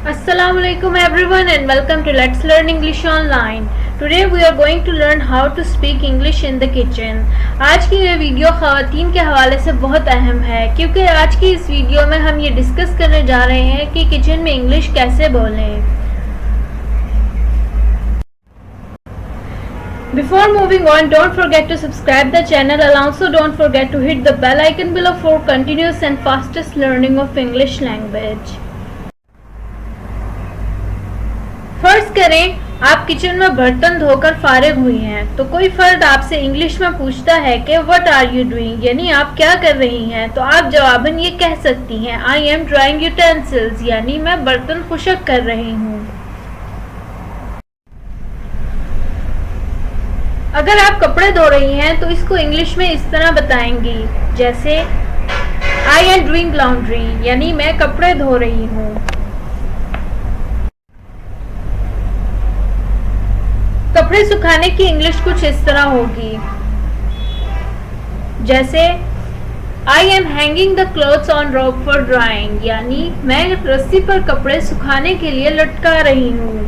Assalamualaikum everyone and welcome to Let's Learn English Online. Today we are going to learn how to speak English in the kitchen. आज की ये video ख़वातीन के हवाले से बहुत अहम है क्योंकि आज की इस वीडियो में हम ये डिस्कस करने जा रहे हैं कि किचन में इंग्लिश कैसे बोलें. Before moving on, don't forget to subscribe the channel and also don't forget to hit the bell icon below for continuous and fastest learning of English language. फर्ज करें आप किचन में बर्तन धोकर फारिग हुई हैं तो कोई फर्द आपसे इंग्लिश में पूछता है कि व्हाट आर यू डूइंग, यानी आप क्या कर रही हैं, तो आप जवाबन ये कह सकती हैं आई एम ड्राइंग यूटेंसिल्स, यानी मैं बर्तन खुशक कर रही हूँ. अगर आप कपड़े धो रही हैं तो इसको इंग्लिश में इस तरह बताएंगी जैसे आई एम डूइंग लॉन्ड्री, यानी मैं कपड़े धो रही हूँ. कपड़े सुखाने की इंग्लिश कुछ इस तरह होगी जैसे I am hanging the clothes on rope for drawing, यानी मैं रस्सी पर कपड़े सुखाने के लिए लटका रही हूँ.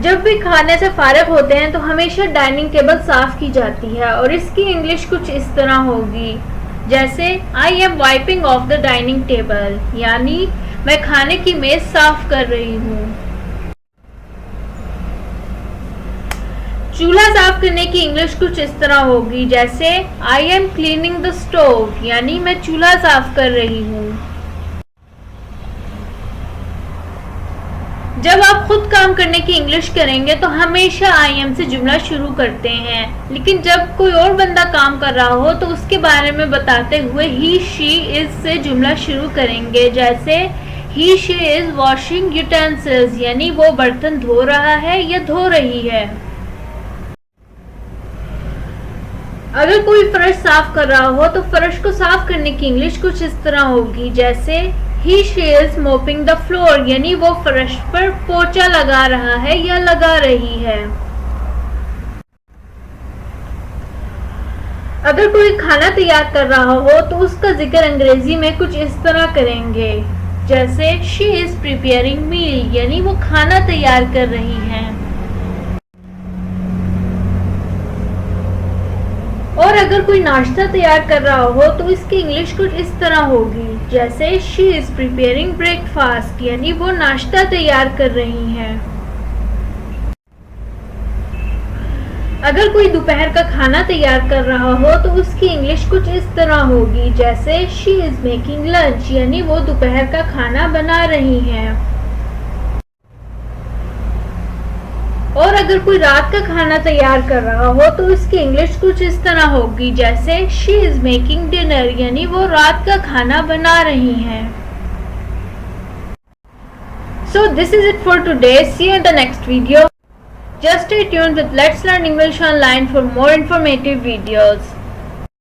जब भी खाने से फारिग होते हैं तो हमेशा डाइनिंग टेबल साफ की जाती है और इसकी इंग्लिश कुछ इस तरह होगी जैसे I am wiping of the dining table, यानी मैं खाने की मेज साफ कर रही हूँ. चूल्हा साफ करने की इंग्लिश कुछ इस तरह होगी जैसे I am cleaning the stove, यानी मैं चूल्हा साफ कर रही हूँ. जब आप खुद काम करने की इंग्लिश करेंगे तो हमेशा आई एम से जुमला शुरू करते हैं, लेकिन जब कोई और बंदा काम कर रहा हो तो उसके बारे में बताते हुए ही शी इज से जुमला शुरू करेंगे जैसे ही शी इज वॉशिंग यूटेंसिल्स, यानी वो बर्तन धो रहा है या धो रही है. अगर कोई फर्श साफ कर रहा हो तो फर्श को साफ करने की इंग्लिश कुछ इस तरह होगी जैसे ही she is mopping the floor, यानी वो फर्श पर पोंछा लगा रहा है या लगा रही है. अगर कोई खाना तैयार कर रहा हो तो उसका जिक्र अंग्रेजी में कुछ इस तरह करेंगे जैसे शी इज प्रिपेयरिंग मील, यानी वो खाना तैयार कर रही हैं. और अगर कोई नाश्ता तैयार कर रहा हो तो इसकी इंग्लिश कुछ इस तरह होगी जैसे शी इज प्रिपेयरिंग ब्रेकफास्ट, यानी वो नाश्ता तैयार कर रही हैं. अगर कोई दोपहर का खाना तैयार कर रहा हो तो उसकी इंग्लिश कुछ इस तरह होगी जैसे शी इज मेकिंग लंच, यानी वो दोपहर का खाना बना रही हैं. और अगर कोई रात का खाना तैयार कर रहा हो तो उसकी इंग्लिश कुछ इस तरह होगी जैसे शी इज मेकिंग डिनर, यानी वो रात का खाना बना रही हैं. So this is it for today. See you in the next video. Just stay tuned with Let's Learn English Online for more informative videos.